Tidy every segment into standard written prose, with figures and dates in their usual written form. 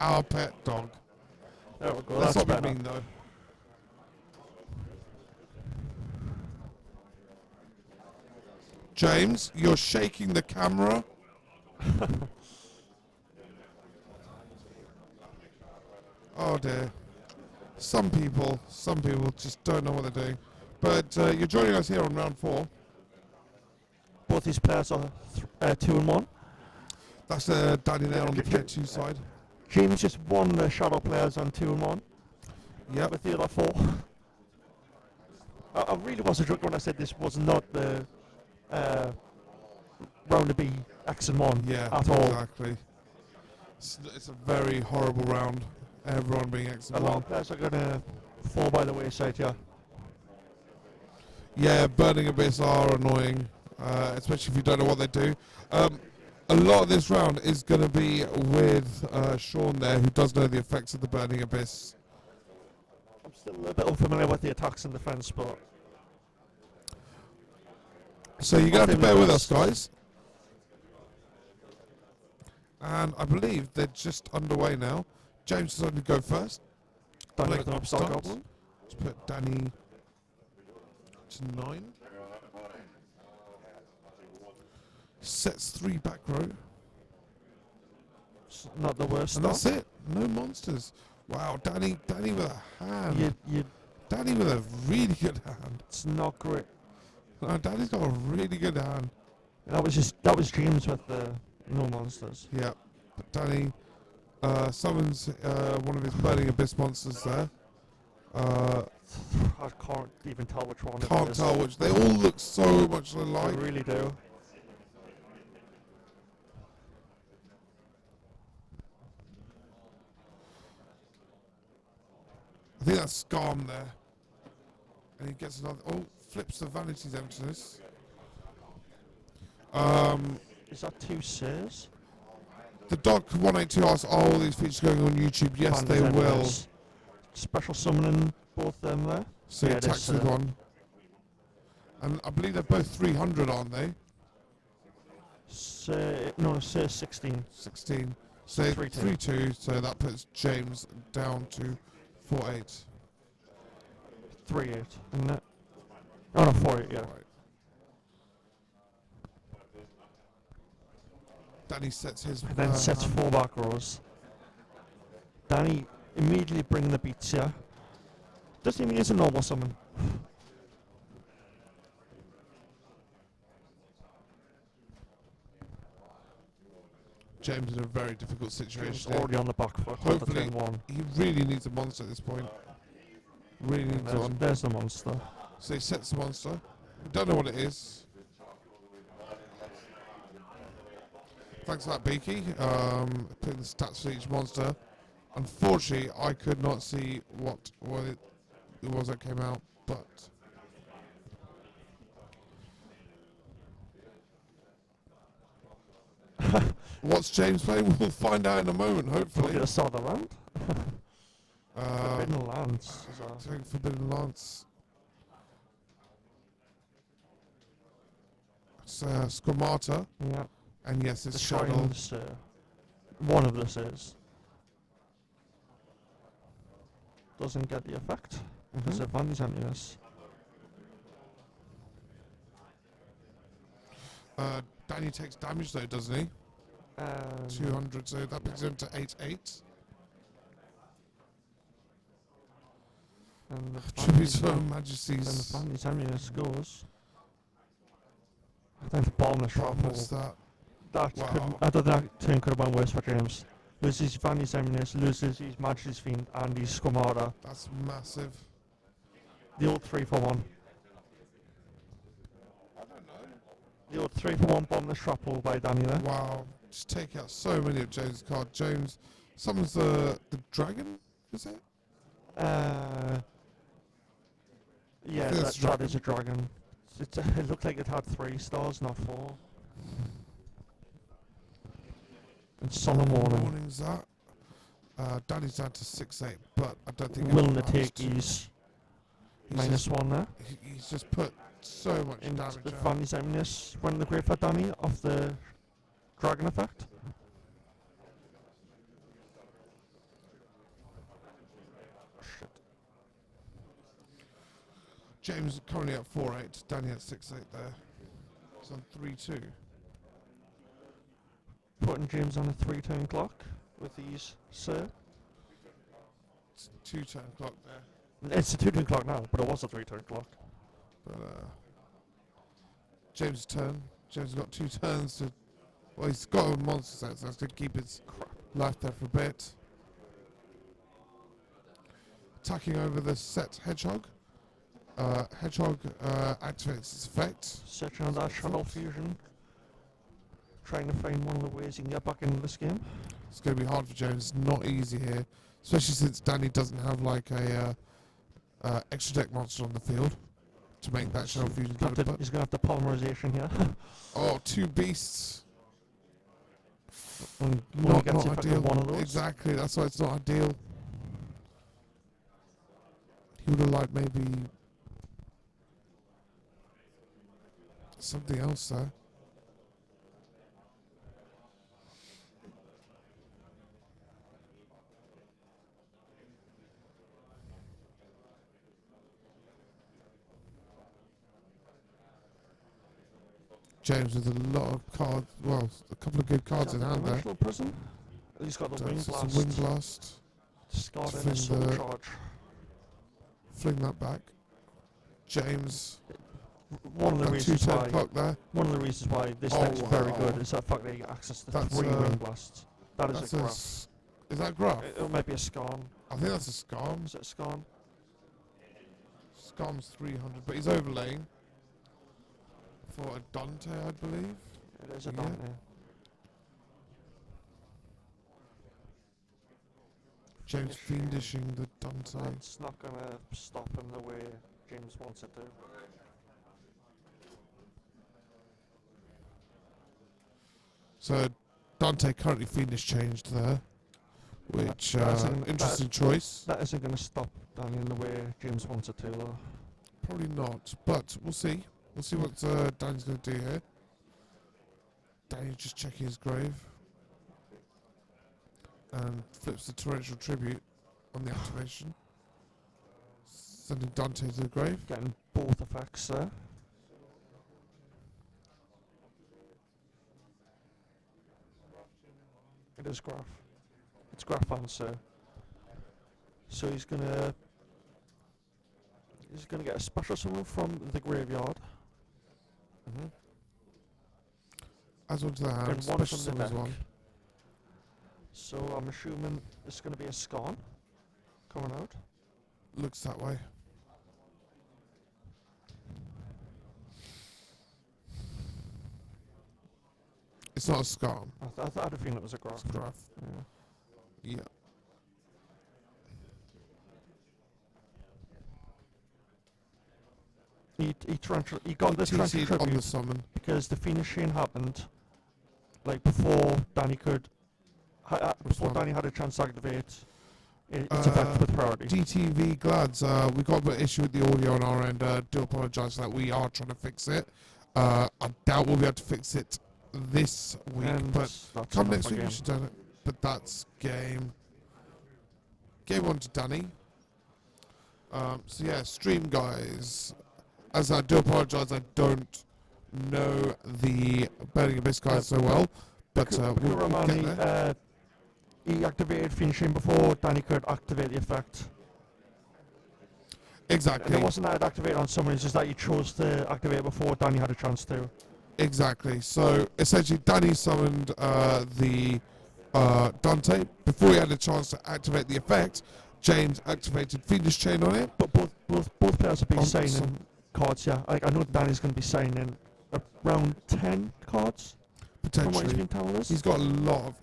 our pet dog. There we go. That's what better. we mean, though. James, you're shaking the camera. Oh dear. Some people just don't know what they're doing. But you're joining us here on round 4. Both these players are 2 and 1. That's Danny there on the tier 2 side. James just won the Shaddoll players on 2 and 1. Yep. With the other 4. I really was a joke when I said this was not the round to be X and 1 at all. Exactly. It's a very horrible round. Everyone being X and 1. A lot of players are going to fall by the wayside, yeah. Yeah, Burning Abyss are annoying, especially if you don't know what they do. A lot of this round is going to be with Sean there, who does know the effects of the Burning Abyss. I'm still a little bit unfamiliar with the attacks and defense, but... So you're going to have to bear with us, guys. And I believe they're just underway now. James is going to go first. Danny with an upstart goblin. Let's put Danny to 9. Sets 3 back row. It's not the worst. And that's it. No monsters. Wow, Danny with a hand. Danny with a really good hand. It's not great. No, Danny's got a really good hand. That was James with the no monsters. Yeah, but Danny summons one of his Burning Abyss monsters there. I can't even tell which one it is. Can't tell which. They all look so much alike. They really do. I think that's Scarm there. And he gets another... Oh, flips the Vanity's Emptiness. Is that 2 Sears? The Dog 182 asks, are all these features going on YouTube? Yes, they will. Special summoning both them there. So yeah, taxi one. And I believe they're both 300, aren't they? No, Sears 16. 16. So 3-2, so that puts James down to 4-8. 3-8, isn't it? Oh no, 4-8, yeah. Right. Danny sets his... And then sets 4 back rows. Danny immediately bringing the beats here. Doesn't even use a normal summon. James is in a very difficult situation. James already on the back foot. Hopefully, he really needs a monster at this point. Really needs one. There's the monster. So he sets the monster. We don't know what it is. Thanks for that, Beaky. Putting the stats for each monster. Unfortunately, I could not see what it was that came out, but... What's James playing? We'll find out in a moment, hopefully. We're going to start the round. Forbidden Lance. Forbidden Lance. It's Squamata. Yeah. And yes, it's the Shaddoll. Shrines, one of this is. Doesn't get the effect. Because of Vandy's emptiness. Danny takes damage though, doesn't he? 200, so that brings him to 8-8. And the Tribute to Her Majesty's. And the Vandy's emptiness goes. I think the bottomless What's that? Wow. I thought that turn could have been worse for James. Loses Vandy's emptiness, loses his Majesty's Fiend and his Squamata. That's massive. The old 3-for-1. I don't know. The old 3-for-1 bottomless trap hole by Danny there. Wow. Just take out so many of James' cards. James summons the dragon, is it? Yeah, that is a dragon. It looked like it had 3 stars, not 4. And Sun and Warning. Warning's that. Danny's down to 6-8, but I don't think... Willing to take these -1 there. He's just put so much damage The out. Vandy's emptiness went in the grave for Danny off the dragon effect. James currently at 4-8. Danny at 6-8 there. It's on 3-2. Putting James on a 3-turn clock with these, sir. It's 2-turn clock there. It's a 2-turn clock now, but it was a 3-turn clock. But James' turn. James has got 2 turns to. Well, he's got a monster set, so that's going to keep his life there for a bit. Attacking over the set Hedgehog. Hedgehog activates its effect. Searching on that Shaddoll fusion. Trying to find one of the ways he can get back into this game. It's going to be hard for James. It's not easy here, especially since Danny doesn't have like a extra deck monster on the field to make that Shaddoll fusion. He's going to have the polymerization here. Oh, 2 beasts. Not ideal. One of those. Exactly, that's why it's not ideal. He would have liked maybe something else there. James with a lot of cards, well, a couple of good cards in hand there. Prison. He's got the wing blast. Wing blast. Discarding a soul charge. Fling that back. James. One of the reasons why. There. One of the reasons why this deck's very good is the fact that you get access to 3 wing blasts. That is a graph. Is that graph? It might be a Scarm. I think that's a Scarm. Is it a Scarm? Scarm's 300, but he's overlaying for a Dante, I believe. It is a Dante. James fiendishing the Dante. That's not going to stop him the way James wants it to. So Dante currently fiendish changed there, which interesting choice. That isn't going to stop Danny in the way James wants it to, though. Probably not, but we'll see. We'll see what Danny's going to do here. Danny just checking his grave. And flips the torrential tribute on the activation. Sending Dante to the grave. Getting both effects there. It is Graph. It's Graph answer. So he's gonna get a special summon from the graveyard. As one to the hand, And one special from the summon as deck. one. So I'm assuming it's going to be a Scarn coming out. Looks that way. It's not a Scarm. I had a feeling it was a Graph. Graph. Yeah. He got this TC'd tribute on the summon because the finishing happened like before Danny could before Danny had a chance to activate its effect with priority. DTV Glads, we got a bit of issue with the audio on our end. Do apologise for that. We are trying to fix it. I doubt we'll be able to fix it this week, And but that's come enough next for week we should do it. But that's game. Game 1 to Danny. So yeah, stream guys. As I do apologise, I don't know the Burning Abyss guys so well, but we'll get there. He activated finishing before Danny could activate the effect. Exactly. And it wasn't that it activated on someone, it's just that he chose to activate before Danny had a chance to. Exactly. So essentially, Danny summoned the Dante before he had a chance to activate the effect. James activated Fiendish Chain on it. But both players have been signing cards, yeah. Like, I know Danny's going to be signing around 10 cards. From what he's been telling us. He's got a lot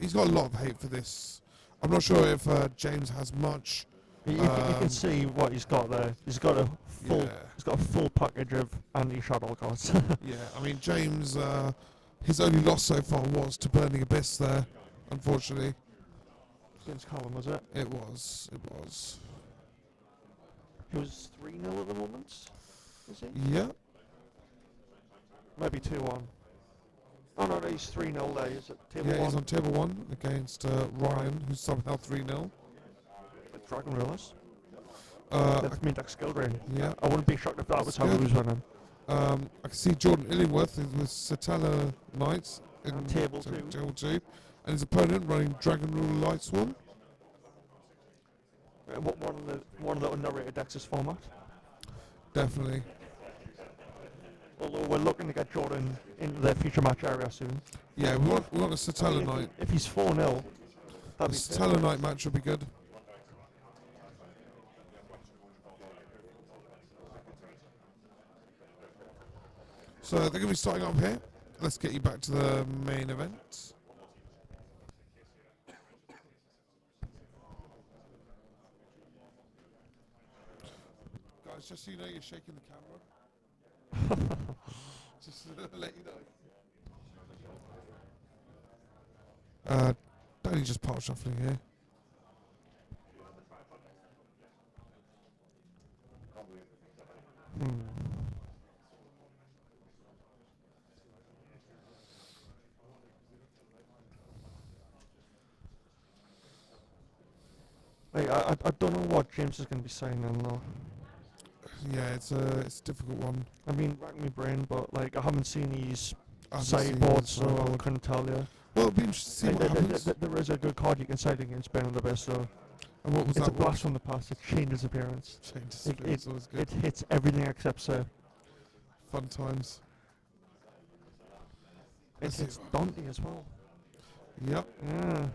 of hate for this. I'm not sure if James has much. You can see what he's got there. He's got a full package of anti-Shaddoll cards. Yeah, I mean James, his only loss so far was to Burning Abyss there, unfortunately. Against Callum, was it? It was. It was. He was 3-0 at the moment, is he? Yeah. Maybe 2-1. Oh no, he's 3-0 there, is it? Table 1. He's on table 1 against Ryan, who's somehow 3-0. With Dragon Rulers. That's main deck skill drain. Yeah. I wouldn't be shocked if that was That's how he good. was running. I can see Jordan Illingworth is with Satella Knights in And table two. Table 2. And his opponent running Dragon Rule Lightsworn. One of the underrated decks is format. Definitely. Although we're looking to get Jordan into the future match area soon. Yeah, we want a Satella Knight. If he's 4-0, A Satella Knight match would be good. So they're going to be starting up here. Let's get you back to the main event. Guys, just so you know, you're shaking the camera. Just to let you know. Danny just part shuffling here. I don't know what James is going to be saying though. Yeah, it's a difficult one. I mean, rack my brain, but like I haven't seen these I haven't seen sideboards, the so I sideboard. couldn't tell you. Well, it'll be interesting to see Like, what happens. there is a good card you can side against Ben on the best, so And what was it's a that one? blast from the past. It changes appearance. Changes It, appearance, always good. it hits everything except so. Fun times. It Let's see. hits Dante as well. Yep. Yeah.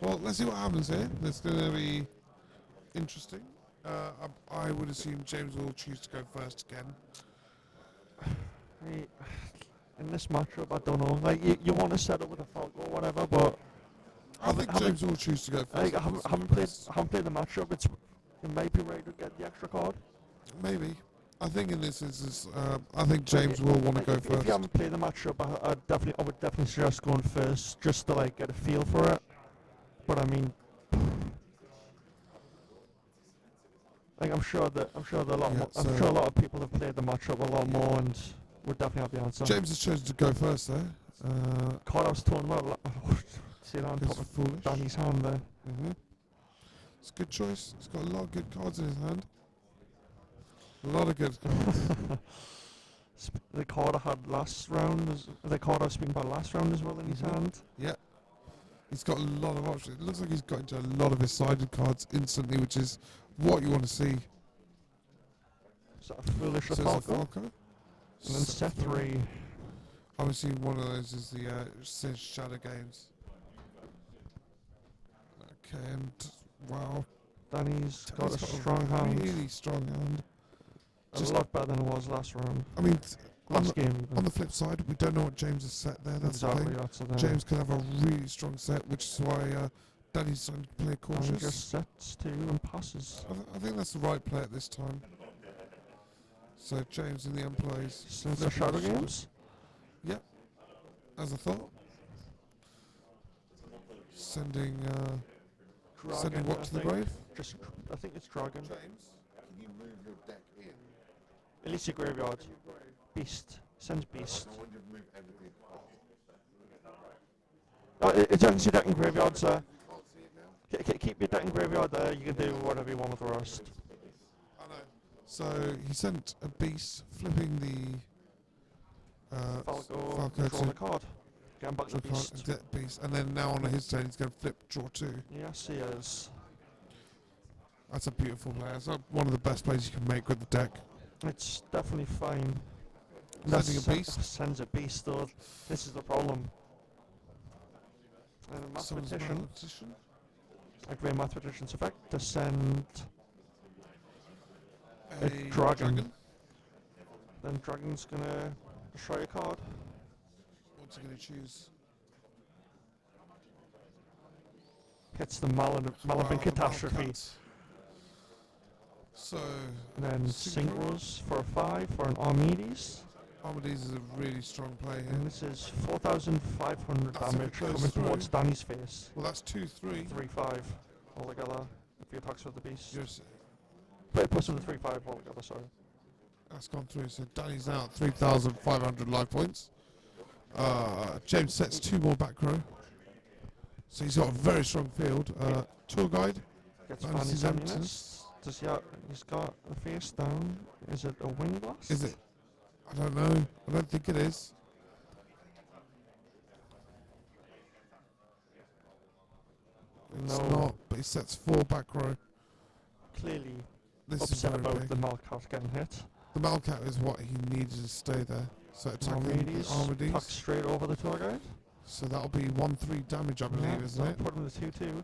Well, let's see what happens here. It's going to be interesting. I would assume James will choose to go first again. In this matchup, I don't know. Like you want to set up with a Falco or whatever, but I think James will choose to go first. like, I haven't played the matchup. It might be ready to get the extra card. Maybe. I think in this instance, I think James will want to go If first. you haven't played the matchup, I would definitely suggest going first, just to like get a feel for it. But I mean, like I'm sure that a lot Yeah, more. I'm so- sure a lot of people have played the matchup a lot more and would definitely have the answer. James has chosen to go first there. Card I was talking about. See that on Because top of foolish. Danny's hand there. It's a good choice. He's got a lot of good cards in his hand. A lot of good cards. The card I had last round, the card I was speaking about last round as well in his hand. Yeah. He's got a lot of options. It looks like he's got into a lot of his sided cards instantly, which is what you want to see. So foolish So with it's a Falco. Falco. And then set 3. I'm assuming one of those is the says Shadow Games. Okay, and wow. Danny's got a He's strong hand. Really strong hand. A lot better than it was last round. I mean, Last game even. on the flip side, we don't know what James has set there. That's the exactly, thing. that's the thing. James could have a really strong set, which is why Danny's trying to play And cautious. just sets 2 and passes. I think that's the right play at this time. So James in the end plays. Since the Shadow Games. Yep. As I thought. Sending Dragon, what I to the think. grave? Just, I think it's Dragon. James, can you move your deck in? At least your graveyard. Beast. Sends Beast. I want you to move everything off. It's only your deck and graveyard, sir. Can't see it now. Keep your deck and graveyard there. You can do whatever you want with the rest. I know. So he sent a beast, flipping the Falco, Falco draw to the card. Getting back to the Beast. beast, and then now on his turn he's going to flip draw 2. Yes, he is. That's a beautiful play. That's one of the best plays you can make with the deck. It's definitely fine. Sending a beast. Sends a beast, though. This is the problem. And a Summons mathematician, Mathematician. activate mathematician's effect to send A dragon. Then Dragon's gonna destroy a card. What's he going to choose? Hits the Malavin Catastrophe. Malcat. So, And then Synchro. Synchros for a 5 for an Archimedes. Archimedes is a really strong play here. And this is 4,500 That's damage if it goes coming through. towards Danny's face. Well, that's 2-3. 3-5 altogether if he attacks with the beast. Yes, But plus with the 3-5 altogether, sorry. that's gone through. So Danny's now at 3,500 life points. James sets 2 more back row. So he's got a very strong field. Tour guide. Gets Fantasy Fanny's Emptiness. Emptiness. Does he he's got the face down. Is it a wing blast? Is it? I don't know. I don't think it is. It's No. not, but he sets 4 back row. Clearly This is upset very about big. the Malcat getting hit. The Malcat is what he needed to stay there. So attacking the Armades, tuck Armades. straight over the tour guide. So that'll be 1-3 damage, I believe, Yeah, isn't it? Put him to 2-2.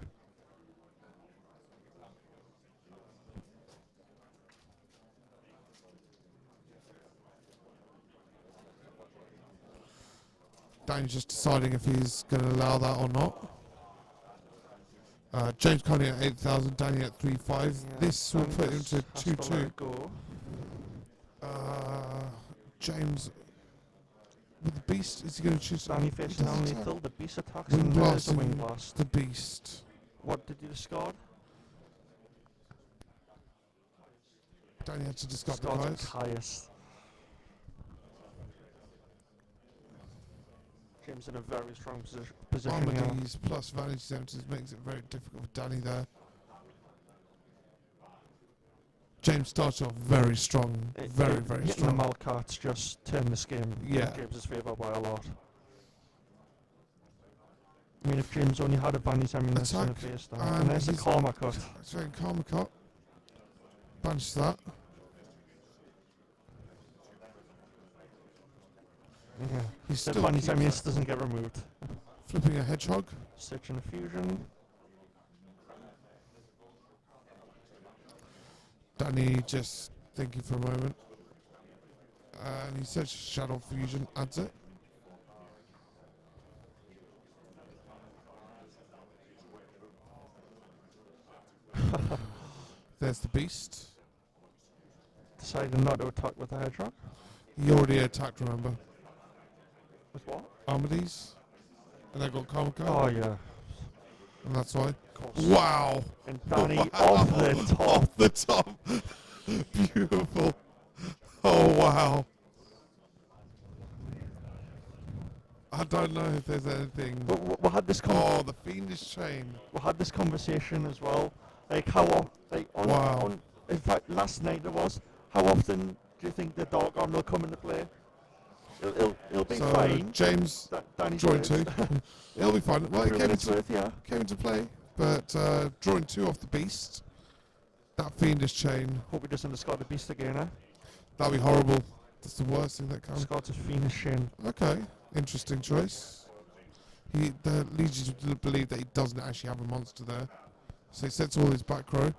Danny's just deciding if he's going to allow that or not. James Conley at 8,000, Danny at 3,500. Yeah, This will Dan put him just to has to let 2-2. it go. James with the beast, is he going to choose? Danny He facing does down attack. lethal. The beast attacks Wing and blast there's a wing and blast. the beast. What did you discard? Danny had to discard the Discarded guys. Caius. James in a very strong position here. Armades plus vanity centers makes it very difficult for Danny there. James started off very strong, very Hitting strong. the Malcats just turned this game Yeah. in James's favour by a lot. I mean, if James only had a vanity ammunition in Attack, face down, and and there's a he's- karma cut. So in Karma Cut, banish that. Yeah. He's The still vanity keeps ammunition doesn't get removed. flipping a hedgehog. Search and a fusion. Danny just thinking for a moment. And he searches Shaddoll Fusion, adds it. There's the beast. Decided not to attack with the hedgehog. He already attacked, remember? With what? Armades. And I got Karma Cut. Oh yeah, And that's why. of course. Wow! And Danny Wow. off the top. Off the top. Beautiful. Oh, wow. I don't know if there's anything. We had this Oh, the fiendish chain. we had this conversation as well. Like how Wow. in fact last night it was. How often do you think the dog arm will come into play? It'll be So fine. James Danny's drawing words. 2. It'll be fine. Well, it Proving came its into, worth, yeah. came into play, but drawing 2 off the beast. That fiendish chain. Hope he doesn't discard the beast again, eh? That'd be horrible. That's the worst thing that can. Discards his fiendish shin. Okay, interesting choice. That leads you to believe that he doesn't actually have a monster there. So he sets all his back row.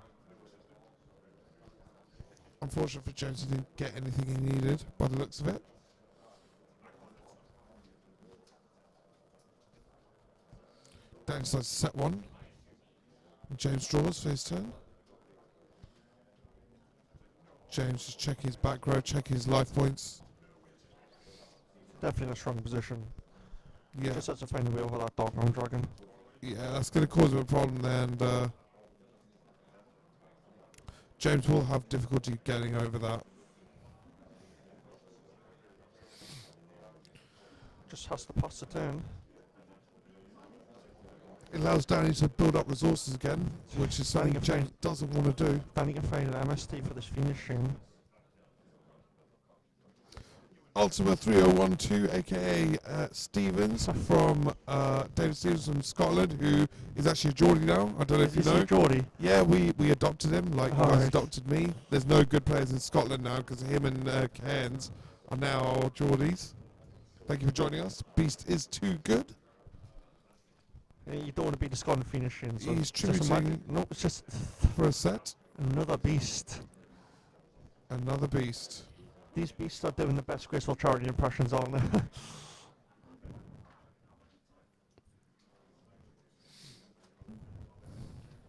Unfortunate for James, he didn't get anything he needed by the looks of it. Dan decides to set 1. James draws for his turn. James just checking his back row, checking his life points. Definitely in a strong position. Yeah, Just has to find a way over that dog arm dragon. yeah, that's going to cause him a problem there, and James will have difficulty getting over that. Just has to pass the turn. It allows Danny to build up resources again, which is something Danny can James doesn't want to do. Danny can find an MST for this fiendish shin. Ultima 3012, aka Stevens from David Stevens from Scotland, who is actually a Geordie now. I don't know if you know. Geordie. Yeah, we adopted him, like you guys Alright. adopted me. There's no good players in Scotland now because him and Cairns are now Geordies. Thank you for joining us. Beast is too good. You don't want to be discarding fiendish shin. So He's it's just a tributing no, it's just for a set. another beast. Another beast. These beasts are doing the best graceful charity impressions, aren't they?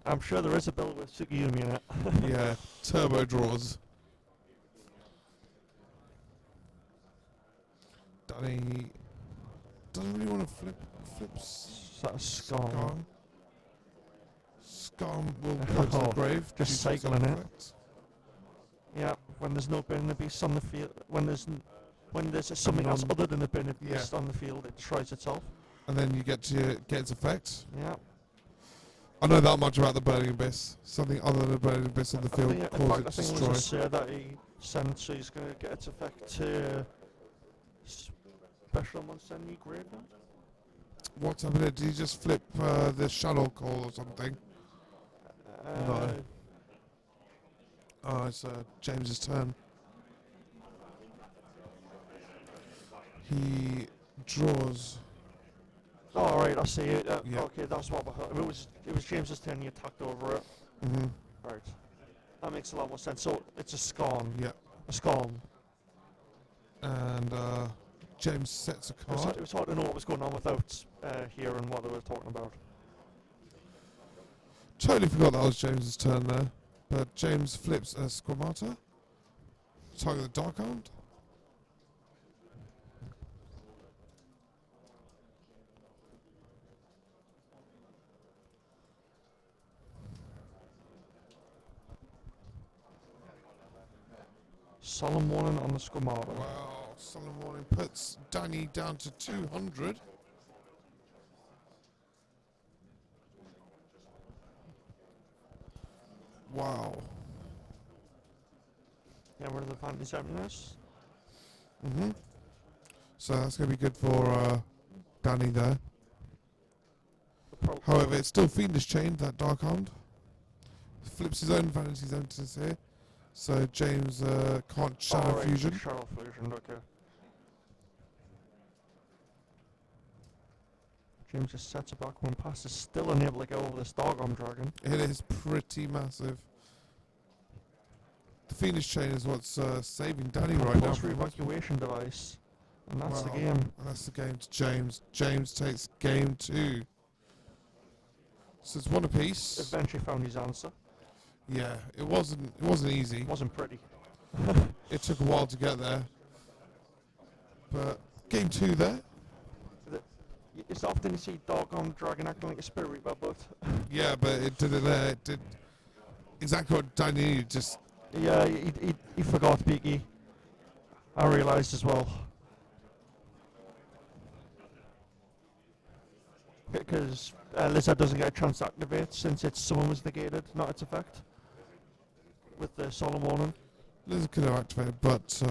I'm sure there is a build with Tsukiyumi in it. Yeah, turbo draws. Danny doesn't really want to flip That's Scar. Scum. Scum will go to the Oh, grave. just due to cycling it. self-effect. Yeah, when there's no burner beast on the field, when there's something else other than the burner beast on the field, it destroys itself. And then you get to get its effect. Yeah. I know that much about the Burning Abyss. Something other than the Burning Abyss on the field In cause fact, it I think it destroy. was a sir that he sent, so he's going to get its effect to special ones send you graveyard. What's happening? Did he just flip the Shaddoll call or something? No. Oh, it's James's turn. He draws. Oh, right, I see it. Yeah. Okay, that's what we heard. It was James's turn, he attacked over it. Mm-hmm. Right. That makes a lot more sense. So it's a scorn. Yeah. A scorn. And James sets a card. It was hard to know what was going on without hearing what they were talking about. Totally forgot that was James's turn there. But James flips a Squamata. Target the Dark Hound. Solemn warning on the Squamata. Wow, solemn warning puts Danny down to 200. Wow. Yeah, rid of the Fantasy Emptiness. Mm-hmm. So that's going to be good for Danny there. However, it's still Fiendish Chain, that Dark Hound. Flips his own Fantasy Emptiness here. So James can't Shadow Fusion. Shadow Fusion, okay. James just sets it back one pass, is still unable to get over this Dogon Dragon. It is pretty massive. The Fiendish Chain is what's saving Danny right now. Compulsory evacuation device. And that's the game. And that's the game to James. James takes game 2. So it's one apiece. Eventually found his answer. Yeah, it wasn't easy. It wasn't pretty. It took a while to get there. But game 2 there. It's often you see Dogon Dragon acting like a Spirit Reaper, but Yeah, but it did it there. It did exactly what Danny needed. Just yeah, he forgot Biggie. I realised as well. Because Lizard doesn't get a chance to activate since its summon was negated, not its effect. With the Solemn Warning. Liz could have activated, but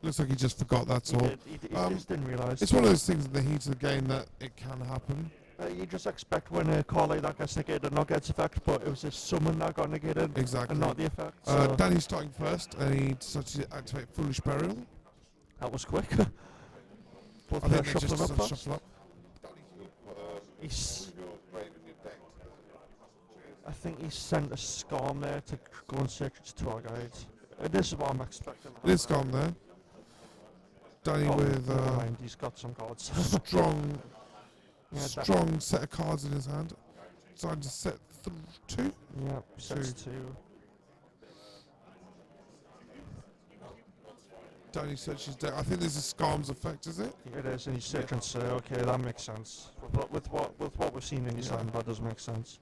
looks like he just forgot, that's all. He just didn't realise. It's one of those things in the heat of the game that it can happen. You just expect when a call like that gets negated, not gets effect, but it was a summon that got negated, Exactly. and not the effect. So Danny's starting first, and he decided to activate Foolish Burial. that was quick. Both I think they shuffling just up fast. shuffle up. I think he sent a Scorn there to go and search its tour guides. This is what I'm expecting. It is gone there. Danny with never mind, he's got some cards. strong, Yeah, strong set of cards in his hand. Decided to set 2. Yeah, sets 2. Danny searches deck. I think this is Scarm's effect, is it? It is, and he's searching, so okay, that makes sense. With what we've seen in his hand, that does make sense.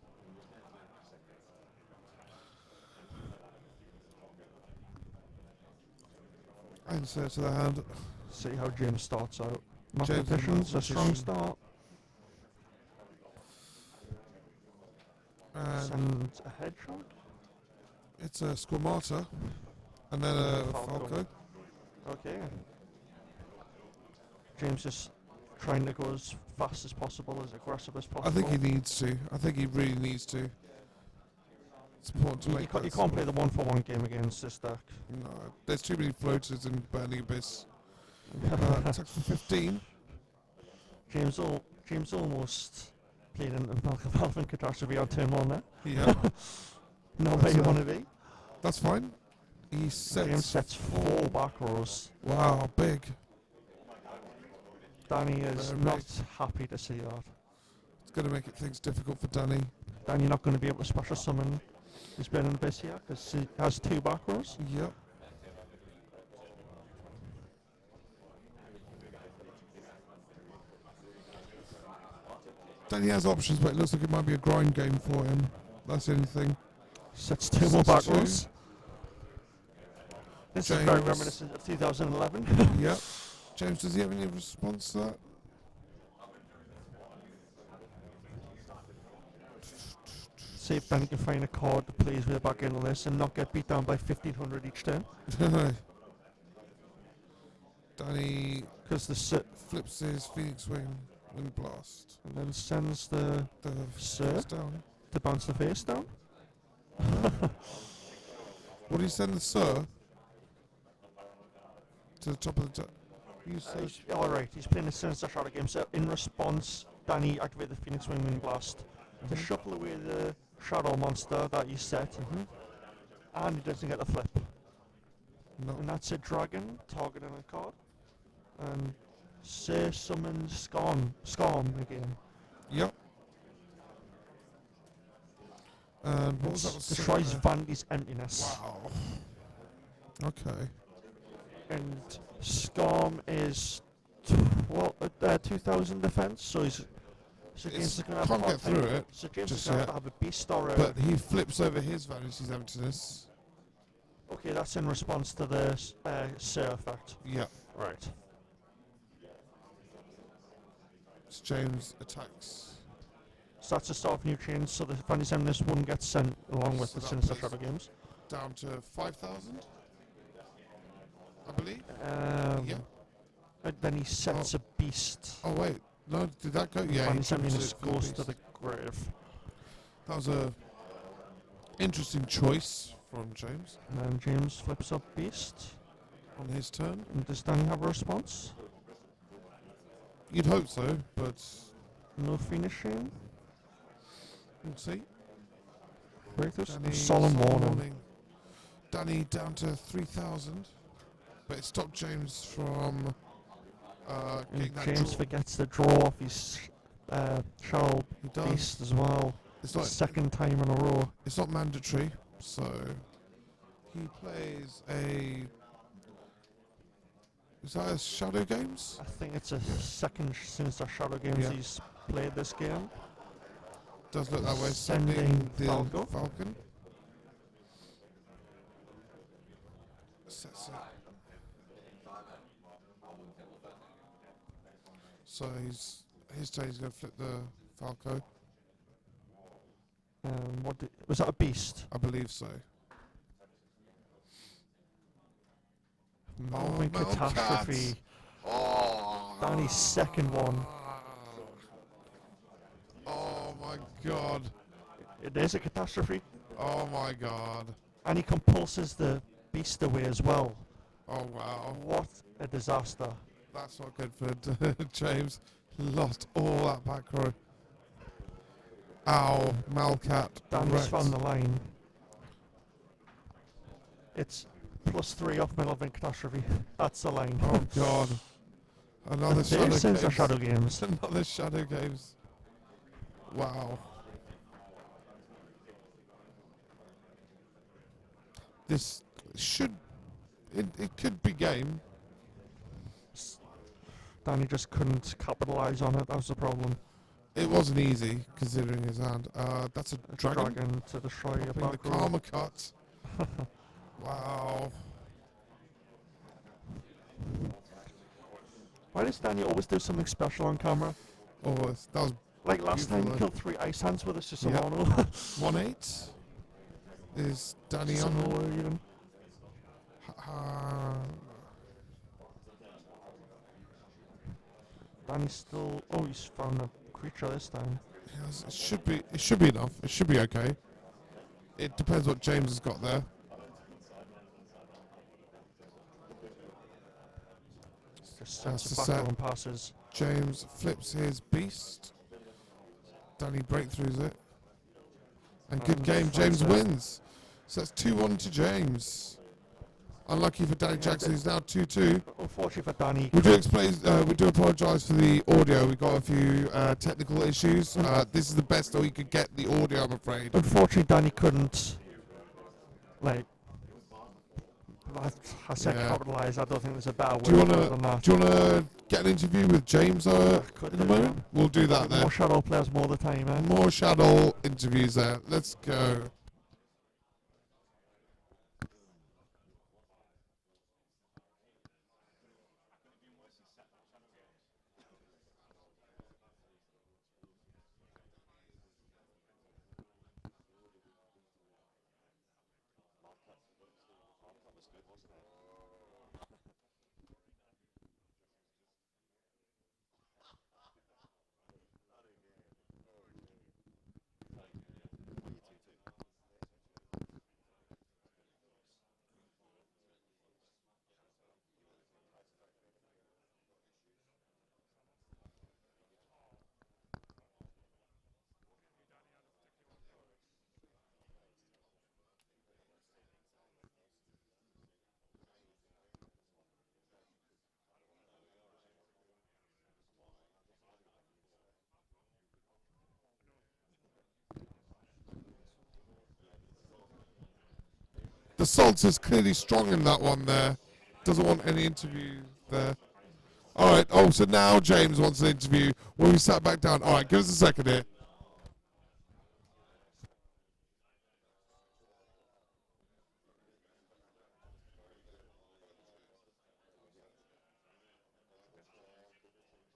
Insert to the hand. See how James starts out. James Mathematicians, a strong Mathematician. start. And Send a hedgehog. it's a Squamata. And then a Falco. Okay. James is trying to go as fast as possible, as aggressive as possible. I think he needs to. I think he really needs to. It's important to You make can't play the 1-for-1 game against this deck. No, there's too many floaters in Burning Abyss. Attack for 15. James almost played in Malcolm Catastrophe on turn 1 there. Yeah, Not where you want to be. that's fine. He James sets. sets 4 back rows. Wow, big. Danny is Very not big. happy to see that. It's going to make things difficult for Danny. Danny not going to be able to special summon his Burning Abyss here because he has 2 back rows. Yep. Danny has options, but it looks like it might be a grind game for him. That's the only thing. Sets 2 more back Sets 2. rows. This is very James. reminiscent of 2011. Yep. James, does he have any response to that? see if Danny can find a card to play his way back into this and not get beat down by 1500 each turn. Danny Because the flips his Phoenix Wind Blast. and then sends the Sir down. to bounce the face down. What do you send the Sir? To the top of the Alright, he's playing a Sinister Shadow game, so in response, Danny activated the Phoenix Wind Blast to shuffle away the Shadow monster that he set, and he doesn't get the flip. No. And that's a dragon targeting a card. And Sir summons Scorn again. Yep. And what was that? Destroys Vandy's emptiness. Wow. Okay. And Scorn is 2000 defense, so James is going to can't get through it. So James just is going yet. to have a beast or a... But he flips over his Vanity's emptiness. Okay, that's in response to the Sir effect. Yeah. Right. So James attacks. So that's the start of new chain, so the Vandy's emptiness wouldn't get sent along with So the that Sinister puts Shadow games. Down to 5,000, I believe. Yeah. And then he sets a beast. Oh wait, no, did that go? Yeah, Vandy's he emptiness trips it for goes beast. to the grave. That was a interesting choice from James And then James flips up beast. on his turn. And does Danny have a response? You'd hope so, but No finishing. we'll see. Breakthroughs. Solemn warning. Danny down to 3,000, but it stopped James from getting that James draw. forgets to draw off his Shadow He does. beast as well. It's not. Second time in a row. It's not mandatory, so he plays a. Is that a Shadow Games? I think it's a second Sinister Shadow games he's played this game. Does look that way. Sending Sending the Falcon. Sets it. So his turn. He's going to flip the Falco. Was that a beast? I believe so. Melvin Catastrophe. Oh, Danny's second one. Oh my god. It is a catastrophe. Oh my god. And he compulses the beast away as well. Oh wow. What a disaster. That's not good for James. Lost all that back row. Ow, Malcat. Danny's wrecked. found the line. It's +3 off Melvin Catastrophe. That's the line. Oh god. Another Shadow There's Games. Shadow Games. Another Shadow Games. Wow. This should... It could be game. Danny just couldn't capitalise on it, that was the problem. It wasn't easy, considering his hand. That's a dragon. To destroy your The back row. Karma Cut. Wow. Why does Danny always do something special on camera? Oh, that was Like last time he beautiful, killed 3 ice hands with us just a Yep. mono. 1-8. Is Danny Just a on? mono even. Danny's still... Oh, he's found a creature this time. Yes, it should be. It should be enough. It should be okay. It depends what James has got there. Just That's sets the it back set. and passes. James flips his beast. Danny breakthroughs it. And good And game. finds James it. wins. So that's 2-1 to James. Unlucky for Danny Jackson. He's now 2-2. Unfortunately for Danny, We do explain. We do apologise for the audio. We got a few technical issues. This is the best that we could get the audio, I'm afraid. unfortunately Danny couldn't, like, I said Yeah. capitalise, I don't think there's a better Do you word wanna- than that. Do you want to get an interview with James Could in the do, moment? yeah. We'll do that then. More Shadow players more the time, eh? More Shaddoll interviews there. Let's go. The Salts is clearly strong in that one there. Doesn't want any interview there. All right. Oh, so now James wants an interview when we sat back down. All right, give us a second here.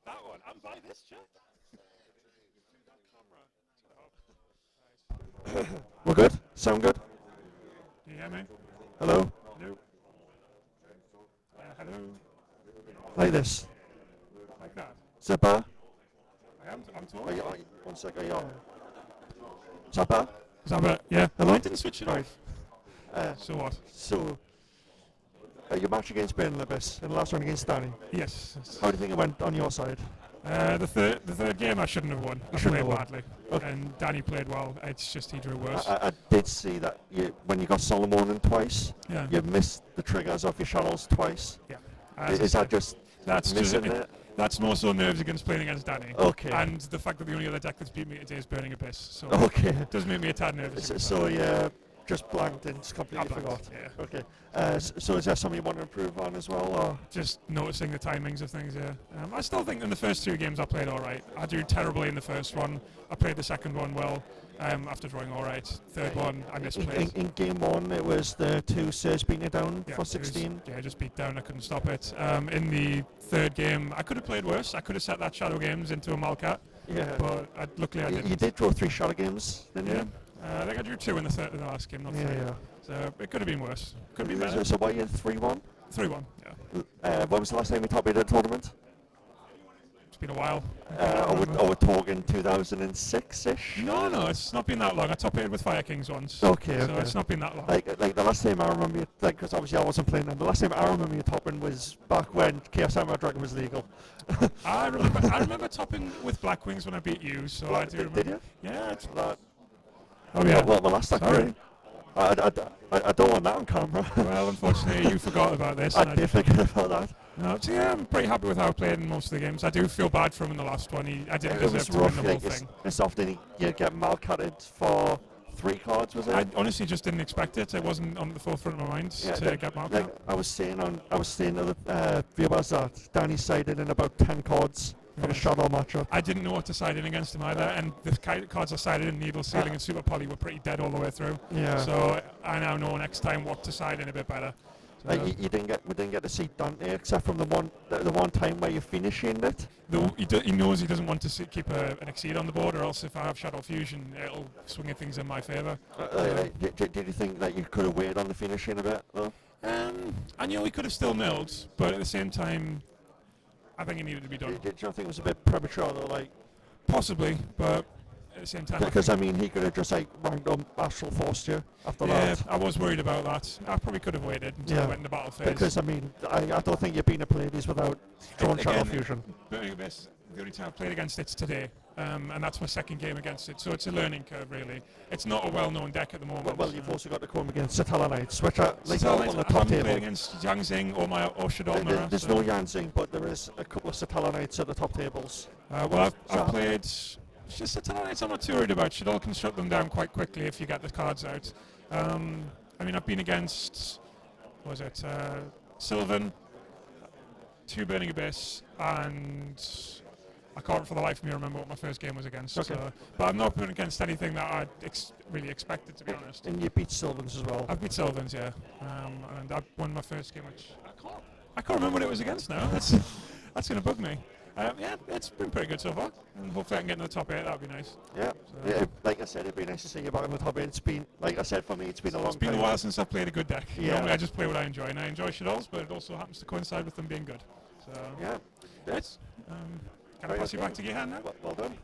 That one. I'm by this chat. We're good? Sound good? Do you hear me? Hello? Hello. Hello. Like this. Like that. Is that better? I'm Are talking. you, one sec, are you on? Is that better? Is that better? Yeah. Hello? I didn't switch it Right. off. So what? So, your match against Burnley Abyss and the last one against Danny. Yes. How do you think it went on your side? The third game I shouldn't have won. I shouldn't played have won. badly. Okay. And Danny played well. It's just he drew worse. I did see that when you got Solomon in twice, Yeah. you missed the triggers off your Shaddolls twice. Yeah. Is that just that's missing just it? that's more so nerves against playing against Danny. Okay. And the fact that the only other deck that's beat me today is Burning Abyss. So Okay. it does make me a tad nervous. So yeah, just blanked and just completely I blanked, forgot. yeah. Okay. So is there something you want to improve on as well? Or? Just noticing the timings of things, yeah. I still think in the first two games I played alright. I drew terribly in the first one. I played the second one well after drawing alright. Third one, I misplayed. In game one, it was the two Sirs beating it down Yeah, for it was- 16. Yeah, just beat down. I couldn't stop it. In the third game, I could have played worse. I could have set that Shadow Games into a Malcat, Yeah. but luckily I didn't. You did draw 3 Shadow Games, didn't Yeah. you? I think I drew 2 in the last game, not 3. Yeah. So it could have been worse. Could be better. So why are you 3-1? 3-1, yeah. When was the last time you top eight at a tournament? It's been a while. Are we talking 2006-ish? No, it's not been that long. I top 8 with Fire Kings once. Okay, So okay. it's not been that long. Like the last time I remember you, because obviously I wasn't playing then, the last time I remember you topping was back when Chaos Hammer Dragon was legal. I remember topping with Black Wings when I beat you, so I do remember. Did you? Yeah. It's, That, oh yeah. well, last time. Sorry. I don't want that on camera. Well, unfortunately, you forgot about this. I and did forget about that. No, so yeah, I'm pretty happy with how I played in most of the games. I do feel bad for him in the last one. I didn't It deserve was to win rough. the whole Like, thing. it's often you get malcutted for 3 cards, was it? I honestly just didn't expect it. It wasn't on the forefront of my mind to get marked like out. I was saying to the viewers that Danny sided in about 10 cards for the Shaddoll matchup. I didn't know what to side in against him either, and the cards I sided in, Needle Sealing and Super Poly, were pretty dead all the way through. Yeah. So I now know next time what to side in a bit better. So We didn't get to see Dante except from the one time where you finishing it. he knows he doesn't want to keep an Exceed on the board, or else if I have Shadow Fusion, it'll swing things in my favour. Did you think that you could have waited on the finishing a bit though? I knew he could have still milled, but at the same time, I think it needed to be done. Did you think it was a bit premature though? Like, Possibly, but at the same time, because I mean he could have just like ranked up Astral Forced you after yeah, that. I was worried about that. I probably could have waited until I went in the battle phase. Because I mean I don't think you've been a Pleiades without drawing Shadow Again, Fusion. Burning Abyss, the only time I've played against it's today, and that's my second game against it, so it's a learning curve really. It's not a well-known deck at the moment. Well, you've also got to come against Satella Knights, which are like So on the I top haven't table. played against Yang Zing or Shaddoll Mirror. There's so- no Yanzing, but there is a couple of Satella Knights at the top tables. Well, I've played. It's just Satellite I'm not too worried about. Shaddoll can shut them down quite quickly if you get the cards out. I mean, I've been against, what was it, Sylvan, 2 Burning Abyss, and I can't for the life of me remember what my first game was against. Okay. But I'm not playing against anything that I really expected, to be honest. And you beat Sylvans as well. I've beat Sylvans, yeah, and I won my first game, which I can't remember what it was against now. That's going to bug me. Yeah, it's been pretty good so far. And hopefully I can get in the top 8, that would be nice. Yeah. Yeah, like I said, it'd be nice to see you back in the top 8. It's been, like I said, for me, it's been a long time. It's been a while since I've played a good deck. Yeah. Normally I just play what I enjoy, and I enjoy Shaddolls, but it also happens to coincide with them being good. So, Yeah. right. Can I pass you back to Gihan now? Well done.